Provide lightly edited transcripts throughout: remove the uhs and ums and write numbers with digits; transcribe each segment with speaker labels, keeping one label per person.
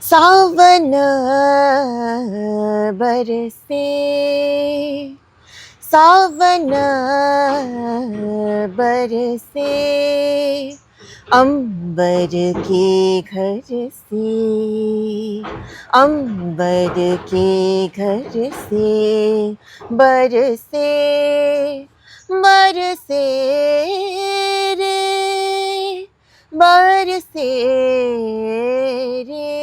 Speaker 1: सावन बरसे सावन बरसे अंबर के घर से अंबर के घर से बरसे बरसे रे बरसे रे।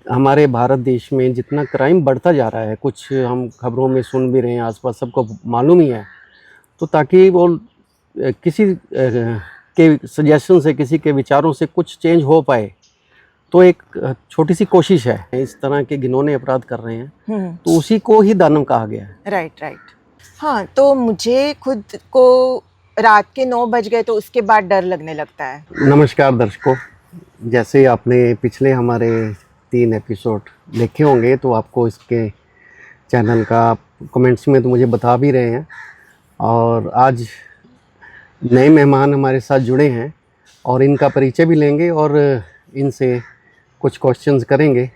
Speaker 2: हमारे भारत देश में जितना क्राइम बढ़ता जा रहा है, कुछ हम खबरों में सुन भी रहे हैं, आसपास सबको मालूम ही है। तो ताकि वो किसी के सजेशन से, किसी के विचारों से कुछ चेंज हो पाए, तो एक छोटी सी कोशिश है। इस तरह के घिनौने अपराध कर रहे हैं, तो उसी को ही दानव कहा गया है।
Speaker 1: राइट। हाँ, तो मुझे खुद को रात के 9 बज गए तो उसके बाद डर लगने लगता है।
Speaker 2: नमस्कार दर्शकों, जैसे आपने पिछले हमारे 3 एपिसोड देखे होंगे, तो आपको इसके चैनल का कमेंट्स में तो मुझे बता भी रहे हैं। और आज नए मेहमान हमारे साथ जुड़े हैं और इनका परिचय भी लेंगे और इनसे कुछ क्वेश्चंस करेंगे।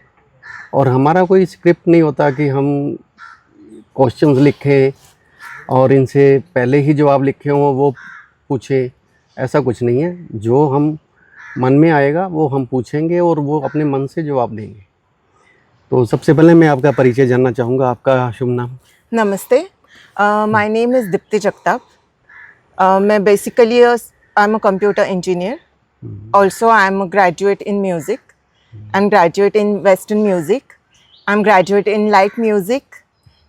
Speaker 2: और हमारा कोई स्क्रिप्ट नहीं होता कि हम क्वेश्चंस लिखें और इनसे पहले ही जवाब लिखे हों वो पूछें, ऐसा कुछ नहीं है। जो हम मन में आएगा वो हम पूछेंगे और वो अपने मन से जवाब देंगे। तो सबसे पहले मैं आपका परिचय जानना चाहूँगा। आपका शुभ नाम?
Speaker 1: नमस्ते, my name is Deepti Jagtap. मैं basically I am a computer engineer. Also I am a graduate in music. I am graduate in western music. I am graduate in light music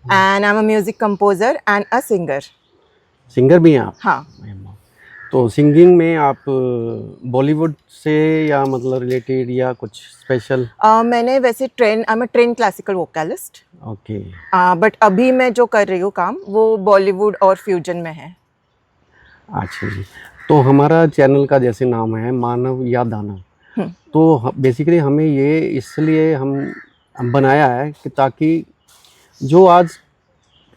Speaker 1: and I am a music composer and a singer.
Speaker 2: Singer भी हैं आप?
Speaker 1: हाँ।
Speaker 2: तो singing में आप बॉलीवुड से या मतलब रिलेटेड या कुछ स्पेशल?
Speaker 1: मैंने वैसे आई am a train classical vocalist.
Speaker 2: Okay.
Speaker 1: But अभी मैं जो कर रही हूँ काम वो बॉलीवुड और फ्यूजन में है।
Speaker 2: अच्छा जी। तो हमारा चैनल का जैसे नाम है मानव या दानव, तो बेसिकली हमें ये इसलिए हम बनाया है कि ताकि जो आज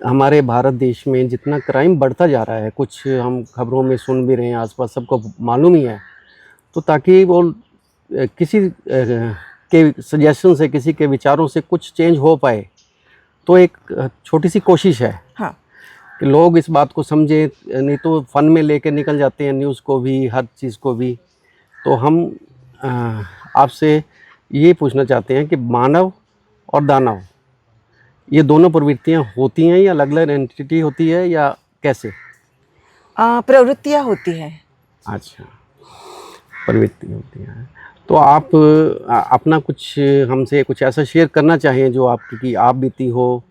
Speaker 2: हमारे भारत देश में जितना क्राइम बढ़ता जा रहा है, कुछ हम खबरों में सुन भी रहे हैं, आसपास सबको मालूम ही है। तो ताकि वो किसी के सजेशन से, किसी के विचारों से कुछ चेंज हो पाए, तो एक छोटी सी कोशिश है।
Speaker 1: हाँ।
Speaker 2: कि लोग इस बात को समझे, नहीं तो फन में लेके निकल जाते हैं न्यूज़ को भी, हर चीज़ को भी। तो हम आपसे ये पूछना चाहते हैं कि मानव और दानव, ये दोनों प्रवृत्तियां होती हैं या अलग अलग एंटिटी होती है या कैसे?
Speaker 1: प्रवृत्तियाँ होती हैं।
Speaker 2: अच्छा, प्रवृत्ति होती हैं। तो आप अपना कुछ हमसे कुछ ऐसा शेयर करना चाहें जो आपकी आप बीती हो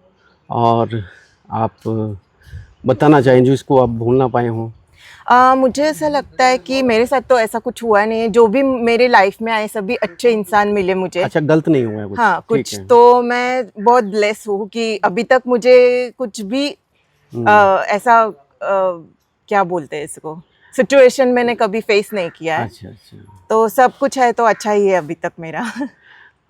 Speaker 2: और आप बताना चाहें जो इसको आप भूल ना पाए हों?
Speaker 1: मुझे ऐसा लगता है कि मेरे साथ तो ऐसा कुछ हुआ नहीं है। जो भी मेरे लाइफ में आए सभी अच्छे इंसान मिले मुझे।
Speaker 2: अच्छा, गलत नहीं हुआ है कुछ?
Speaker 1: हाँ,
Speaker 2: ठीक
Speaker 1: कुछ
Speaker 2: है।
Speaker 1: तो मैं बहुत ब्लेस हूँ कि अभी तक मुझे कुछ भी ऐसा क्या बोलते हैं इसको, सिचुएशन मैंने कभी फेस नहीं किया है।
Speaker 2: अच्छा अच्छा।
Speaker 1: तो सब कुछ है तो अच्छा ही है अभी तक मेरा।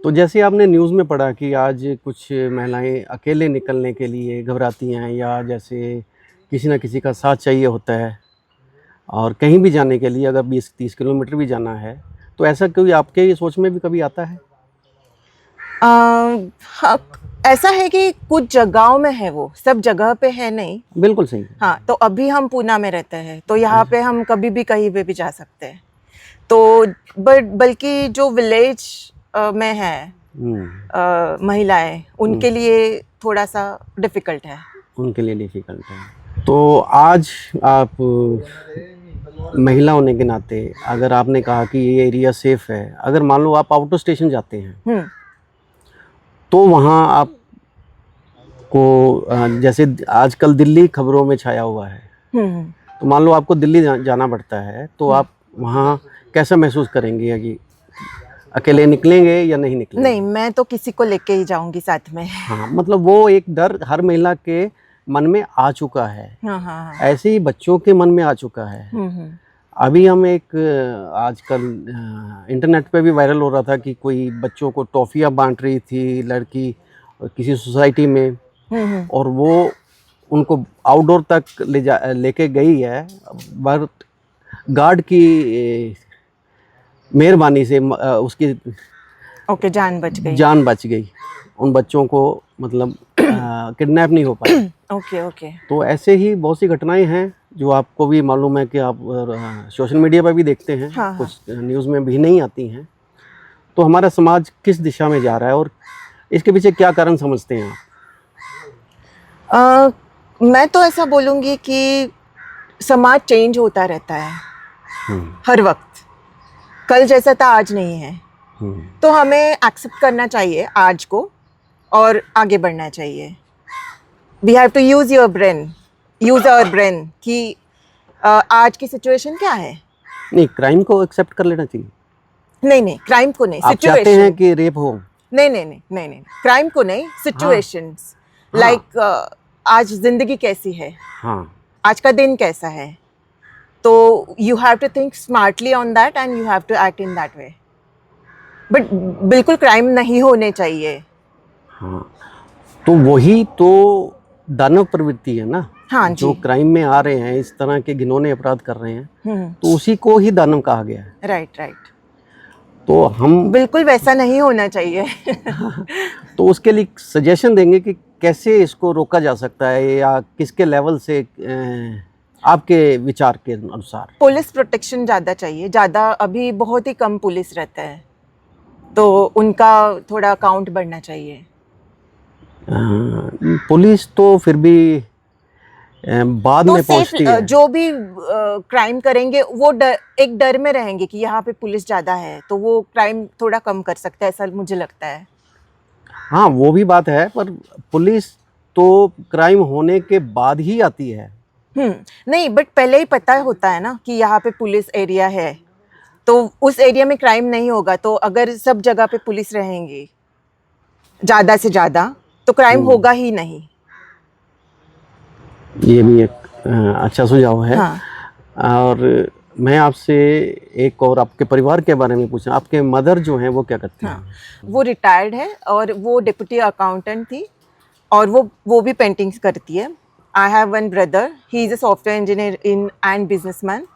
Speaker 2: तो जैसे आपने न्यूज़ में पढ़ा कि आज कुछ महिलाएं अकेले निकलने के लिए घबराती हैं, या जैसे किसी ना किसी का साथ चाहिए होता है, और कहीं भी जाने के लिए अगर 20-30 किलोमीटर भी जाना है, तो ऐसा कोई आपके सोच में भी कभी आता है?
Speaker 1: हाँ, ऐसा है कि कुछ जगहों में है, वो सब जगह पे है नहीं।
Speaker 2: बिल्कुल सही।
Speaker 1: हाँ, तो अभी हम पूना में रहते हैं तो यहाँ पे हम कभी भी कहीं पे भी जा सकते हैं। तो बल्कि जो विलेज में है महिलाएं, उनके लिए थोड़ा सा डिफ़िकल्ट है।
Speaker 2: उनके लिए डिफ़िकल्ट है। तो आज आप महिला होने के नाते, अगर आपने कहा कि ये एरिया सेफ़ है, अगर मान लो आप आउट ऑफ स्टेशन जाते हैं, तो वहाँ आपको जैसे आजकल दिल्ली खबरों में छाया हुआ है, तो मान लो आपको दिल्ली जाना पड़ता है, तो आप वहाँ कैसा महसूस करेंगे? कि अकेले निकलेंगे या नहीं निकलेंगे?
Speaker 1: नहीं, मैं तो किसी को लेके ही जाऊंगी साथ में।
Speaker 2: हाँ, मतलब वो एक डर हर महिला के मन में आ चुका है।
Speaker 1: हाँ।
Speaker 2: ऐसे ही बच्चों के मन में आ चुका है। अभी हम एक आजकल इंटरनेट पे भी वायरल हो रहा था कि कोई बच्चों को टॉफ़ियाँ बांट रही थी लड़की किसी सोसाइटी में, और वो उनको आउटडोर तक लेके गई है, बट गार्ड की मेहरबानी से उसकी
Speaker 1: ओके, जान बच गई।
Speaker 2: जान बच गई, उन बच्चों को मतलब किडनैप नहीं हो पाए।
Speaker 1: Okay okay.
Speaker 2: तो ऐसे ही बहुत सी घटनाएं हैं जो आपको भी मालूम है कि आप सोशल मीडिया पर भी देखते हैं,
Speaker 1: हाँ,
Speaker 2: कुछ न्यूज़ में भी नहीं आती हैं। तो हमारा समाज किस दिशा में जा रहा है और इसके पीछे क्या कारण समझते हैं आप?
Speaker 1: मैं तो ऐसा बोलूँगी कि समाज चेंज होता रहता है हर वक्त, कल जैसा था आज नहीं है। तो हमें एक्सेप्ट करना चाहिए आज को और आगे बढ़ना चाहिए। We have to use your brain, use our brain कि आज की सिचुएशन क्या है।
Speaker 2: नहीं, क्राइम को एक्सेप्ट कर लेना चाहिए।
Speaker 1: नहीं नहीं, क्राइम को नहीं,
Speaker 2: आप चाहते हैं कि रेप हो?
Speaker 1: नहीं नहीं नहीं नहीं नहीं, क्राइम को नहीं, सिचुएशंस लाइक आज जिंदगी कैसी है,
Speaker 2: हाँ,
Speaker 1: आज का दिन कैसा है। तो you have to think smartly on that and you have to act in that way. But बिल्कुल क्राइम नहीं होने चाहिए।
Speaker 2: हाँ, तो वही तो दानव प्रवृत्ति है ना।
Speaker 1: हाँ जी।
Speaker 2: जो क्राइम में आ रहे हैं, इस तरह के घिनौने अपराध कर रहे हैं, तो उसी को ही दानव कहा गया है।
Speaker 1: Right right.
Speaker 2: तो हम
Speaker 1: बिल्कुल वैसा नहीं होना चाहिए।
Speaker 2: तो उसके लिए सजेशन देंगे कि कैसे इसको रोका जा सकता है या किसके लेवल से, आपके विचार के अनुसार?
Speaker 1: पुलिस प्रोटेक्शन ज़्यादा चाहिए, ज़्यादा अभी बहुत ही कम पुलिस रहता है, तो उनका थोड़ा अकाउंट बढ़ना चाहिए।
Speaker 2: पुलिस तो फिर भी बाद में पहुंचती है।
Speaker 1: जो भी क्राइम करेंगे वो एक डर में रहेंगे कि यहाँ पे पुलिस ज़्यादा है, तो वो क्राइम थोड़ा कम कर सकता है, ऐसा मुझे लगता है।
Speaker 2: हाँ, वो भी बात है, पर पुलिस तो क्राइम होने के बाद ही आती है।
Speaker 1: नहीं, बट पहले ही पता होता है ना कि यहाँ पे पुलिस एरिया है, तो उस एरिया में क्राइम नहीं होगा। तो अगर सब जगह पे पुलिस रहेंगी ज़्यादा से ज़्यादा, तो क्राइम होगा ही नहीं।
Speaker 2: ये भी एक अच्छा सुझाव है।
Speaker 1: हाँ।
Speaker 2: और मैं आपसे एक और आपके परिवार के बारे में पूछना, आपके मदर जो हैं वो क्या करती हैं?
Speaker 1: हाँ, वो रिटायर्ड है और वो डिप्टी अकाउंटेंट थी, और वो भी पेंटिंग्स करती है। I have one brother, he is a software engineer in and businessman.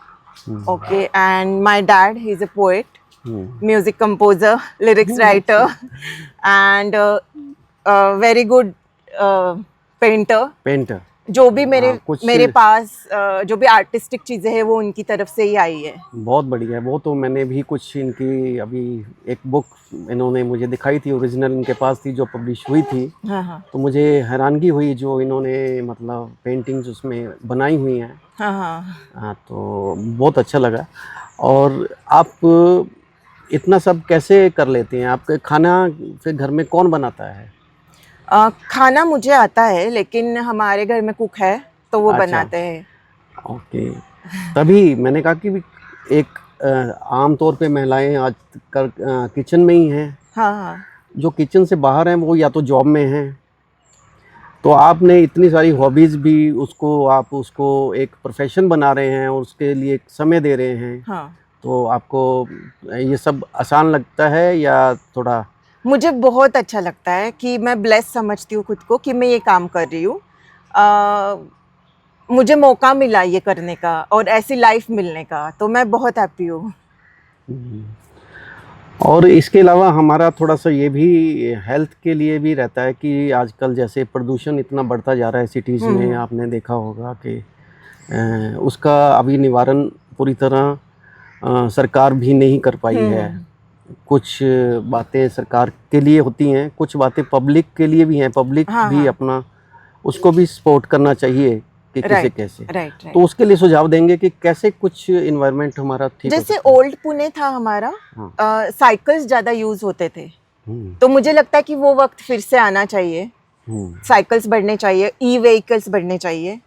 Speaker 1: Okay, and my dad, he is a poet, music composer, lyrics writer and very good painter. जो भी मेरे पास जो भी आर्टिस्टिक चीज़ें हैं वो उनकी तरफ से ही आई है।
Speaker 2: बहुत बढ़िया। वो तो मैंने भी कुछ इनकी अभी एक बुक इन्होंने मुझे दिखाई थी, ओरिजिनल इनके पास थी, जो पब्लिश हुई थी।
Speaker 1: हाँ।
Speaker 2: तो मुझे हैरानगी हुई जो इन्होंने मतलब पेंटिंग्स उसमें बनाई हुई हैं। हाँ, तो बहुत अच्छा लगा। और आप इतना सब कैसे कर लेते हैं? आपके खाना फिर घर में कौन बनाता है?
Speaker 1: खाना मुझे आता है, लेकिन हमारे घर में कुक है तो वो बनाते हैं।
Speaker 2: ओके, तभी मैंने कहा कि एक आम तौर पे महिलाएं आज कर किचन में ही हैं।
Speaker 1: हाँ।
Speaker 2: जो किचन से बाहर हैं वो या तो जॉब में हैं। तो आपने इतनी सारी हॉबीज़ भी आप उसको एक प्रोफेशन बना रहे हैं और उसके लिए एक समय दे रहे हैं।
Speaker 1: हाँ।
Speaker 2: तो आपको ये सब आसान लगता है या थोड़ा?
Speaker 1: मुझे बहुत अच्छा लगता है कि मैं ब्लेस समझती हूँ खुद को कि मैं ये काम कर रही हूँ। मुझे मौका मिला ये करने का और ऐसी लाइफ मिलने का, तो मैं बहुत हैप्पी हूँ।
Speaker 2: और इसके अलावा हमारा थोड़ा सा ये भी हेल्थ के लिए भी रहता है कि आजकल जैसे प्रदूषण इतना बढ़ता जा रहा है सिटीज़ में, आपने देखा होगा कि उसका अभी निवारण पूरी तरह सरकार भी नहीं कर पाई है। कुछ बातें सरकार के लिए होती हैं, कुछ बातें पब्लिक के लिए भी हैं। पब्लिक भी अपना उसको भी सपोर्ट करना चाहिए कि कैसे कैसे। तो उसके लिए सुझाव देंगे कि कैसे कुछ इन्वायरमेंट हमारा ठीक हो सकता है?
Speaker 1: जैसे ओल्ड पुणे था हमारा, साइकिल्स ज़्यादा यूज़ होते थे, तो मुझे लगता है कि वो वक्त फिर से आना चाहिए। साइकिल्स बढ़ने चाहिए, ई व्हीकल्स बढ़ने चाहिए,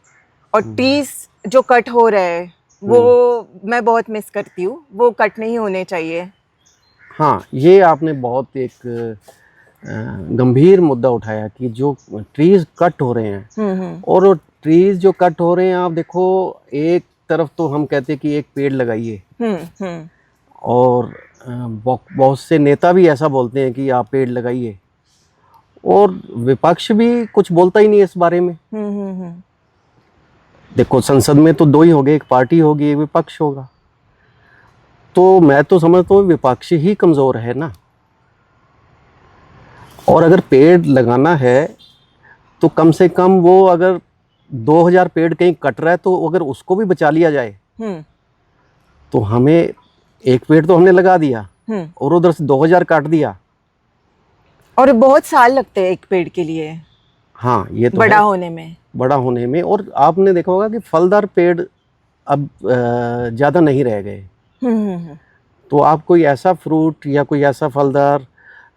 Speaker 1: और ट्रीज जो कट हो रहे हैं वो मैं बहुत मिस करती हूँ, वो कट नहीं होने चाहिए।
Speaker 2: हाँ, ये आपने बहुत एक गंभीर मुद्दा उठाया कि जो ट्रीज कट हो रहे हैं, और ट्रीज जो कट हो रहे हैं, आप देखो एक तरफ तो हम कहते हैं कि एक पेड़ लगाइए, और बहुत से नेता भी ऐसा बोलते हैं कि आप पेड़ लगाइए, और विपक्ष भी कुछ बोलता ही नहीं है इस बारे में। देखो संसद में तो दो ही हो गए, एक पार्टी होगी, एक विपक्ष होगा। तो मैं तो समझता हूँ विपक्ष ही कमज़ोर है ना। और अगर पेड़ लगाना है तो कम से कम वो अगर 2000 पेड़ कहीं कट रहा है तो अगर उसको भी बचा लिया जाए
Speaker 1: हम्म
Speaker 2: तो हमें एक पेड़ तो हमने लगा दिया
Speaker 1: हम्म।
Speaker 2: और उधर से 2000 काट दिया।
Speaker 1: और बहुत साल लगते हैं एक पेड़ के लिए
Speaker 2: हाँ ये तो
Speaker 1: बड़ा
Speaker 2: है,
Speaker 1: होने में।
Speaker 2: बड़ा होने में। और आपने देखा होगा कि फलदार पेड़ अब ज़्यादा नहीं रह गए।
Speaker 1: हम्म।
Speaker 2: तो आप कोई ऐसा फ्रूट या कोई ऐसा फलदार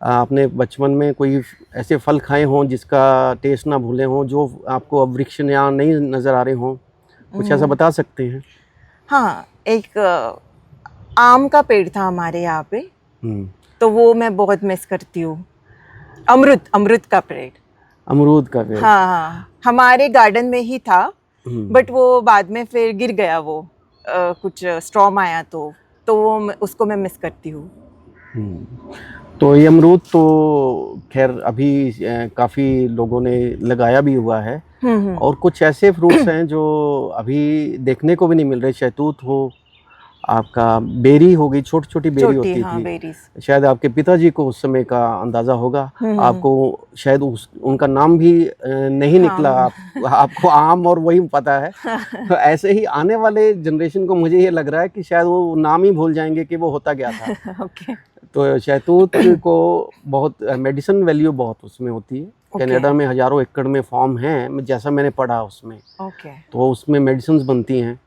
Speaker 2: आपने बचपन में कोई ऐसे फल खाए हों जिसका टेस्ट ना भूले हों, जो आपको अब वृक्ष यहाँ नहीं नज़र आ रहे हों, कुछ ऐसा बता सकते हैं?
Speaker 1: हाँ, एक आम का पेड़ था हमारे यहाँ पे,
Speaker 2: हम्म,
Speaker 1: तो वो मैं बहुत मिस करती हूँ। अमरुद का पेड़।
Speaker 2: अमरूद का पेड़।
Speaker 1: हाँ हाँ, हमारे गार्डन में ही था, बट वो बाद में फिर गिर गया, वो कुछ स्टॉर्म आया तो वो उसको मैं मिस करती हूँ।
Speaker 2: तो ये अमरूद तो खैर अभी काफ़ी लोगों ने लगाया भी हुआ है। और कुछ ऐसे फ्रूट्स हैं जो अभी देखने को भी नहीं मिल रहे। शहतूत हो, आपका बेरी हो गई, छोटी छोटी बेरी
Speaker 1: छोटी,
Speaker 2: होती
Speaker 1: हाँ,
Speaker 2: थी।
Speaker 1: बेरीज।
Speaker 2: शायद आपके पिताजी को उस समय का अंदाज़ा होगा। आपको शायद उनका नाम भी नहीं निकला। आपको आम और वही पता है। तो ऐसे ही आने वाले जनरेशन को मुझे ये लग रहा है कि शायद वो नाम ही भूल जाएंगे कि वो होता क्या था।
Speaker 1: ओके।
Speaker 2: तो शहतूत को बहुत मेडिसिन वैल्यू बहुत उसमें होती है। कनाडा में हज़ारों एकड़ में फार्म हैं, जैसा मैंने पढ़ा उसमें। तो उसमें मेडिसिन बनती हैं।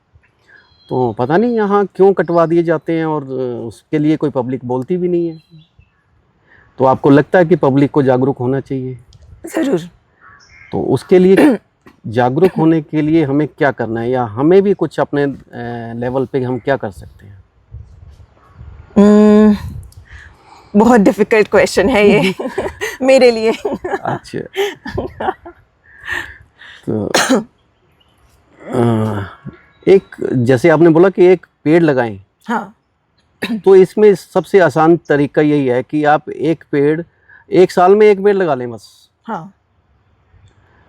Speaker 2: तो पता नहीं यहाँ क्यों कटवा दिए जाते हैं और उसके लिए कोई पब्लिक बोलती भी नहीं है। तो आपको लगता है कि पब्लिक को जागरूक होना चाहिए?
Speaker 1: ज़रूर। तो
Speaker 2: उसके लिए जागरूक होने के लिए हमें क्या करना है, या हमें भी कुछ अपने लेवल पे हम क्या कर सकते हैं?
Speaker 1: बहुत डिफिकल्ट क्वेश्चन है ये मेरे लिए।
Speaker 2: अच्छा। तो एक जैसे आपने बोला कि एक पेड़ लगाएं।
Speaker 1: हाँ।
Speaker 2: तो इसमें सबसे आसान तरीका यही है कि आप एक पेड़, एक साल में एक पेड़ लगा लें बस।
Speaker 1: हाँ।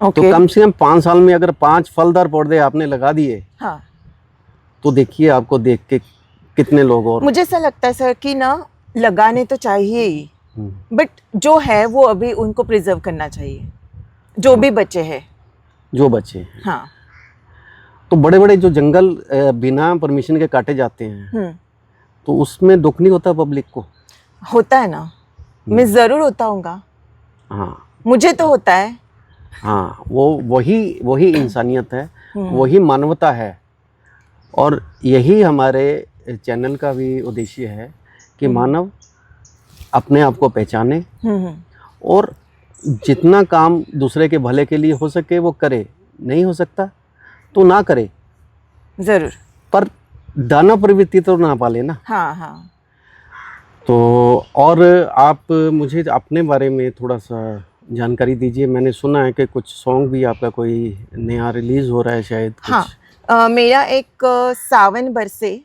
Speaker 2: तो कम से कम 5 साल में अगर 5 फलदार पौधे आपने लगा दिए,
Speaker 1: हाँ,
Speaker 2: तो देखिए आपको देख के कितने लोग। और
Speaker 1: मुझे ऐसा लगता है सर कि ना, लगाने तो चाहिए ही, बट जो है वो अभी उनको प्रिजर्व करना चाहिए, जो भी बचे हैं,
Speaker 2: जो बचे हैं।
Speaker 1: हाँ।
Speaker 2: तो बड़े बड़े जो जंगल बिना परमिशन के काटे जाते हैं, तो उसमें दुख नहीं होता पब्लिक को?
Speaker 1: होता है ना, मैं ज़रूर होता हूँगा।
Speaker 2: हाँ,
Speaker 1: मुझे तो होता है।
Speaker 2: हाँ, वही इंसानियत है, वही मानवता है। और यही हमारे चैनल का भी उद्देश्य है कि मानव अपने आप को पहचाने और जितना काम दूसरे के भले के लिए हो सके वो करे। नहीं हो सकता तो ना करे,
Speaker 1: ज़रूर,
Speaker 2: पर दाना प्रवृत्ति तो ना पाले ना।
Speaker 1: हाँ हाँ।
Speaker 2: तो और आप मुझे अपने बारे में थोड़ा सा जानकारी दीजिए। मैंने सुना है कि कुछ सॉन्ग भी आपका कोई नया रिलीज़ हो रहा है शायद कुछ।
Speaker 1: हाँ, मेरा एक सावन बरसे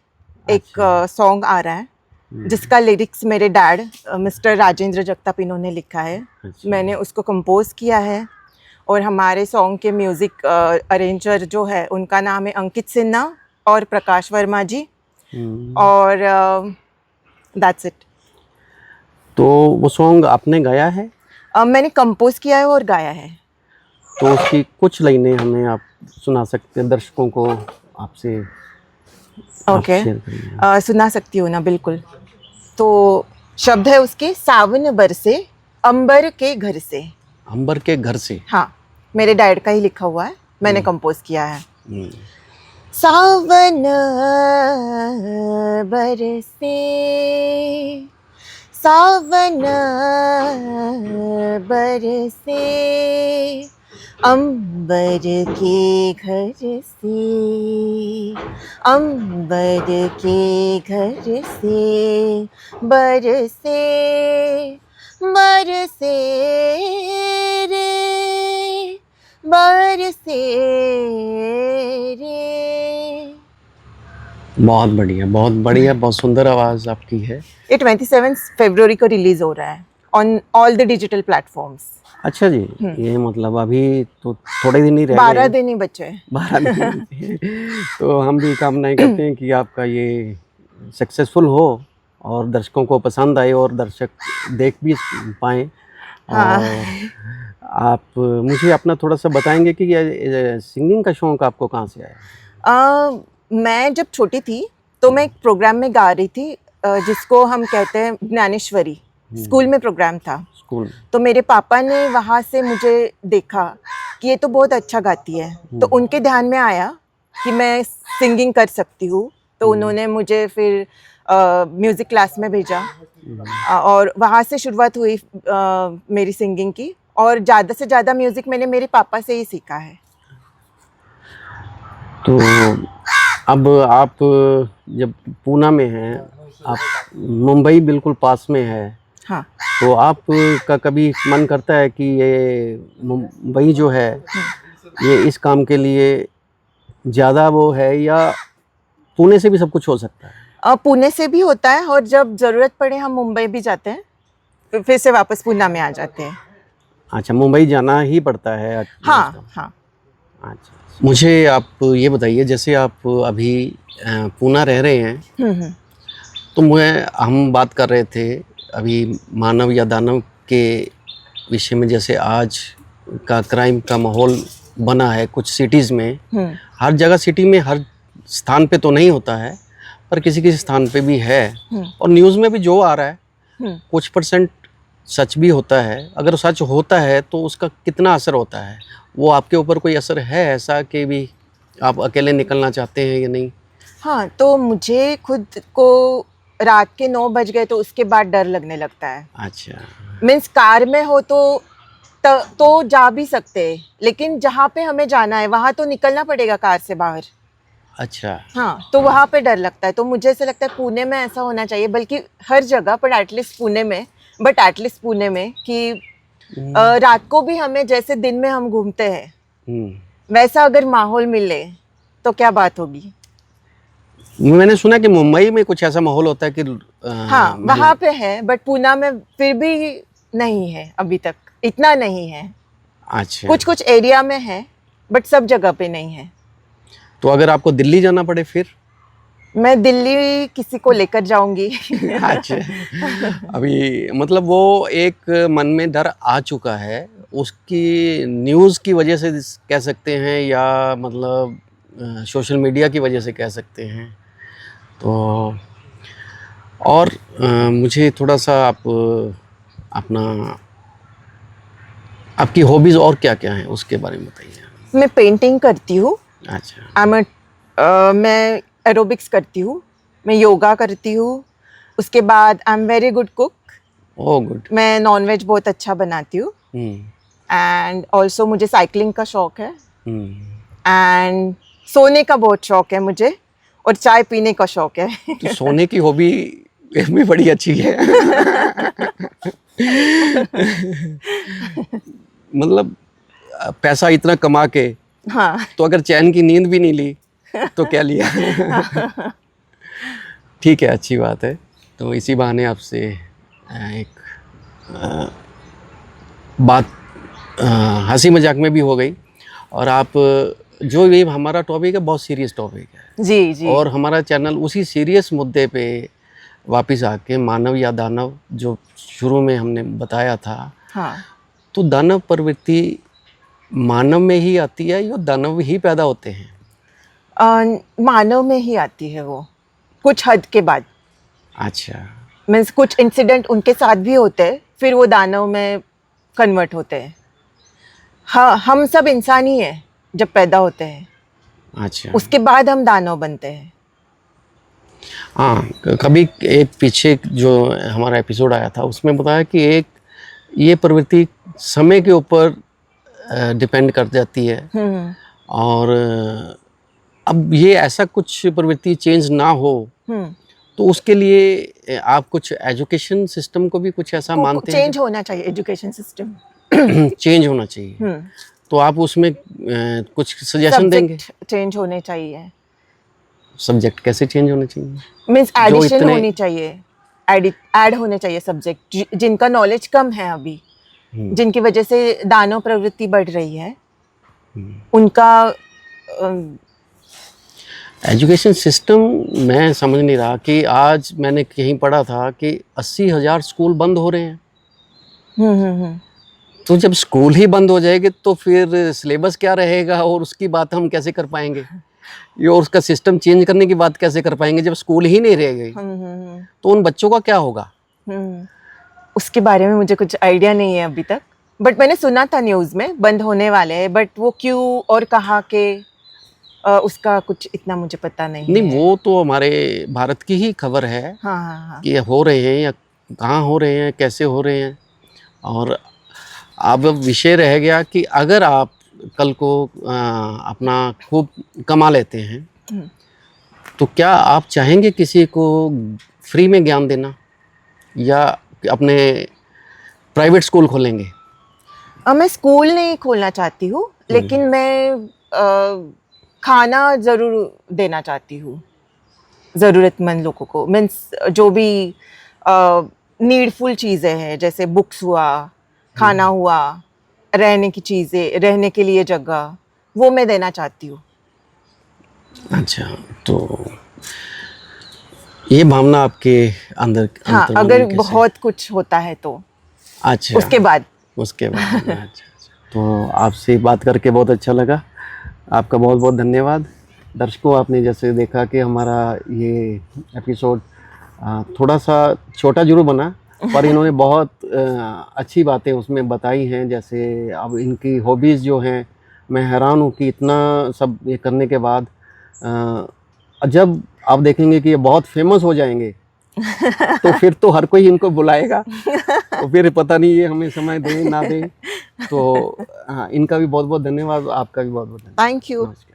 Speaker 1: एक सॉन्ग आ रहा है, जिसका लिरिक्स मेरे डैड मिस्टर राजेंद्र जगताप इन्होंने लिखा है। मैंने उसको कंपोज किया है। और हमारे सॉन्ग के म्यूज़िक अरेंजर जो है उनका नाम है अंकित सिन्हा और प्रकाश वर्मा जी। और दैट्स इट।
Speaker 2: तो वो सॉन्ग आपने गाया है?
Speaker 1: मैंने कंपोज किया है और गाया है।
Speaker 2: तो उसकी कुछ लाइनें हमें आप सुना सकते हैं दर्शकों को आपसे?
Speaker 1: ओके, सुना सकती हूँ ना, बिल्कुल। तो शब्द है उसके, सावन बरसे अंबर के घर से।
Speaker 2: अंबर के घर से?
Speaker 1: हाँ, मेरे डैड का ही लिखा हुआ है, मैंने कंपोज किया है। सावन बरसे, सावन बरसे अंबर के घर से, अंबर के घर से बरसे, बरसे रे, बरसे रे।
Speaker 2: बहुत बढ़िया, बहुत बढ़िया, बहुत सुंदर आवाज़ आपकी है।
Speaker 1: ये 27 फरवरी को रिलीज हो रहा है on all the digital platforms.
Speaker 2: अच्छा जी, ये मतलब अभी तो थोड़े दिन ही रह गए।
Speaker 1: 12 दिन ही बचे हैं।
Speaker 2: 12 दिन। तो हम भी कामनाएं करते हैं कि आपका ये सक्सेसफुल हो और दर्शकों को पसंद आए और दर्शक देख भी पाएँ
Speaker 1: हाँ।
Speaker 2: और आप मुझे अपना थोड़ा सा बताएंगे कि ये सिंगिंग का शौक आपको कहाँ से आया?
Speaker 1: मैं जब छोटी थी तो मैं एक प्रोग्राम में गा रही थी, जिसको हम कहते हैं ज्ञानेश्वरी। स्कूल में प्रोग्राम था,
Speaker 2: स्कूल?
Speaker 1: तो मेरे पापा ने वहाँ से मुझे देखा कि ये तो बहुत अच्छा गाती है, तो उनके ध्यान में आया कि मैं सिंगिंग कर सकती हूँ। तो उन्होंने मुझे फिर म्यूज़िक क्लास में भेजा, और वहाँ से शुरुआत हुई मेरी सिंगिंग की। और ज़्यादा से ज़्यादा म्यूज़िक मैंने मेरे पापा से ही सीखा है।
Speaker 2: तो अब आप जब पूना में हैं, आप मुंबई बिल्कुल पास में है,
Speaker 1: हाँ।
Speaker 2: तो आप का कभी मन करता है कि ये मुंबई जो है ये इस काम के लिए ज़्यादा वो है, या पुणे से भी सब कुछ हो सकता है?
Speaker 1: पुणे से भी होता है, और जब ज़रूरत पड़े हम मुंबई भी जाते हैं, फिर से वापस पूना में आ जाते हैं।
Speaker 2: अच्छा, मुंबई जाना ही पड़ता है?
Speaker 1: हाँ हाँ।
Speaker 2: अच्छा, मुझे आप ये बताइए, जैसे आप अभी पूना रह रहे हैं, तो हम बात कर रहे थे अभी मानव या दानव के विषय में। जैसे आज का क्राइम का माहौल बना है कुछ सिटीज़ में, हर जगह सिटी में हर स्थान पे तो नहीं होता है, पर किसी किसी स्थान पे भी है। और न्यूज़ में भी जो आ रहा है कुछ परसेंट सच भी होता है। अगर सच होता है तो उसका कितना असर होता है, वो आपके ऊपर कोई असर है ऐसा कि भी आप अकेले निकलना चाहते हैं या नहीं?
Speaker 1: हाँ, तो मुझे खुद को रात के 9 बज गए तो उसके बाद डर लगने लगता है।
Speaker 2: अच्छा।
Speaker 1: मीन्स कार में हो तो जा भी सकते हैं, लेकिन जहाँ पे हमें जाना है वहाँ तो निकलना पड़ेगा कार से बाहर।
Speaker 2: अच्छा।
Speaker 1: हाँ, तो वहाँ पे डर लगता है। तो मुझे ऐसा लगता है पुणे में ऐसा होना चाहिए, बल्कि हर जगह, पर एटलीस्ट पुणे में कि रात को भी हमें, जैसे दिन में हम घूमते हैं, वैसा अगर माहौल मिले तो क्या बात होगी।
Speaker 2: मैंने सुना कि मुंबई में कुछ ऐसा माहौल होता है कि
Speaker 1: हाँ, वहाँ पे है, बट पूना में फिर भी नहीं है, अभी तक इतना नहीं है।
Speaker 2: अच्छा।
Speaker 1: कुछ कुछ एरिया में है, बट सब जगह पे नहीं है।
Speaker 2: तो अगर आपको दिल्ली जाना पड़े फिर?
Speaker 1: मैं दिल्ली किसी को लेकर जाऊंगी।
Speaker 2: अच्छा। अभी मतलब वो एक मन में डर आ चुका है, उसकी न्यूज़ की वजह से कह सकते हैं, या मतलब सोशल मीडिया की वजह से कह सकते हैं। तो और मुझे थोड़ा सा आप अपना आपकी हॉबीज़ और क्या क्या हैं उसके बारे में बताइए।
Speaker 1: मैं पेंटिंग करती हूँ।
Speaker 2: अच्छा।
Speaker 1: मैं एरोबिक्स करती हूँ, मैं योगा करती हूँ। उसके बाद I am very good cook.
Speaker 2: Oh good.
Speaker 1: मैं नॉनवेज बहुत अच्छा बनाती हूँ। एंड ऑल्सो मुझे साइकिलिंग का शौक है, एंड सोने का बहुत शौक है मुझे, और चाय पीने का शौक है।
Speaker 2: तो सोने की हॉबी भी बड़ी अच्छी है। मतलब पैसा इतना कमा के,
Speaker 1: हाँ।
Speaker 2: तो अगर चैन की नींद भी नहीं ली तो क्या लिया। ठीक है, अच्छी बात है। तो इसी बहाने आपसे एक बात हंसी मजाक में भी हो गई। और आप जो ये हमारा टॉपिक है बहुत सीरियस टॉपिक है
Speaker 1: जी जी।
Speaker 2: और हमारा चैनल उसी सीरियस मुद्दे पे वापस आके मानव या दानव जो शुरू में हमने बताया था,
Speaker 1: हाँ।
Speaker 2: तो दानव प्रवृत्ति मानव में ही आती है या दानव ही पैदा होते हैं?
Speaker 1: मानव में ही आती है वो, कुछ हद के बाद।
Speaker 2: अच्छा।
Speaker 1: मीन्स कुछ इंसिडेंट उनके साथ भी होते हैं, फिर वो दानव में कन्वर्ट होते हैं। हाँ, हम सब इंसान ही हैं जब पैदा होते हैं।
Speaker 2: अच्छा।
Speaker 1: उसके बाद हम दानव बनते हैं।
Speaker 2: हाँ, कभी एक पीछे जो हमारा एपिसोड आया था उसमें बताया कि एक ये प्रवृत्ति समय के ऊपर डिपेंड कर जाती है। और अब ये ऐसा कुछ प्रवृत्ति चेंज ना हो तो उसके लिए आप कुछ एजुकेशन सिस्टम को भी कुछ ऐसा मानते हैं?
Speaker 1: चेंज होना चाहिए एजुकेशन सिस्टम।
Speaker 2: चेंज होना चाहिए। तो आप उसमें कुछ सजेशन देंगे?
Speaker 1: चेंज होने चाहिए।
Speaker 2: सब्जेक्ट कैसे चेंज होने चाहिए?
Speaker 1: मीन्स एडिशन होनी चाहिए, ऐड होने चाहिए सब्जेक्ट जिनका नॉलेज कम है अभी, जिनकी वजह से दानव प्रवृत्ति बढ़ रही है, उनका
Speaker 2: एजुकेशन सिस्टम मैं समझ नहीं रहा कि आज मैंने कहीं पढ़ा था कि 80,000 स्कूल बंद हो रहे हैं। तो जब स्कूल ही बंद हो जाएगी तो फिर सिलेबस क्या रहेगा और उसकी बात हम कैसे कर पाएंगे, ये और उसका सिस्टम चेंज करने की बात कैसे कर पाएंगे जब स्कूल ही नहीं रहेगी? तो उन बच्चों का क्या होगा?
Speaker 1: उसके बारे में मुझे कुछ आइडिया नहीं है अभी तक, बट मैंने सुना था न्यूज़ में बंद होने वाले हैं, बट वो क्यों और कहाँ के उसका कुछ इतना मुझे पता नहीं
Speaker 2: नहीं,
Speaker 1: है।
Speaker 2: वो तो हमारे भारत की ही खबर है
Speaker 1: हाँ हाँ हाँ।
Speaker 2: कि हो रहे हैं या कहाँ हो रहे हैं, कैसे हो रहे हैं। और अब विषय रह गया कि अगर आप कल को अपना खूब कमा लेते हैं तो क्या आप चाहेंगे किसी को फ्री में ज्ञान देना या अपने प्राइवेट स्कूल खोलेंगे?
Speaker 1: मैं स्कूल नहीं खोलना चाहती हूँ, लेकिन मैं खाना ज़रूर देना चाहती हूँ ज़रूरतमंद लोगों को। मीन्स जो भी नीडफुल चीज़ें हैं, जैसे बुक्स हुआ, खाना हुआ, रहने की चीज़ें, रहने के लिए जगह, वो मैं देना चाहती हूँ।
Speaker 2: अच्छा, तो ये भावना आपके अंदर
Speaker 1: हाँ,
Speaker 2: अंतर्मन
Speaker 1: अगर
Speaker 2: में कैसे?
Speaker 1: बहुत कुछ होता है तो
Speaker 2: अच्छा,
Speaker 1: उसके बाद।
Speaker 2: उसके बाद अच्छा अच्छा। तो आपसे बात करके बहुत अच्छा लगा, आपका बहुत बहुत धन्यवाद। दर्शकों, आपने जैसे देखा कि हमारा ये एपिसोड थोड़ा सा छोटा जरूर बना, पर इन्होंने बहुत अच्छी बातें उसमें बताई हैं। जैसे अब इनकी हॉबीज़ जो हैं, मैं हैरान हूँ कि इतना सब ये करने के बाद जब आप देखेंगे कि ये बहुत फेमस हो जाएंगे तो फिर तो हर कोई इनको बुलाएगा, तो फिर पता नहीं ये हमें समय दे ना दे। तो हाँ, इनका भी बहुत बहुत धन्यवाद, आपका भी बहुत बहुत धन्यवाद।
Speaker 1: Thank you.
Speaker 2: नमस्कार।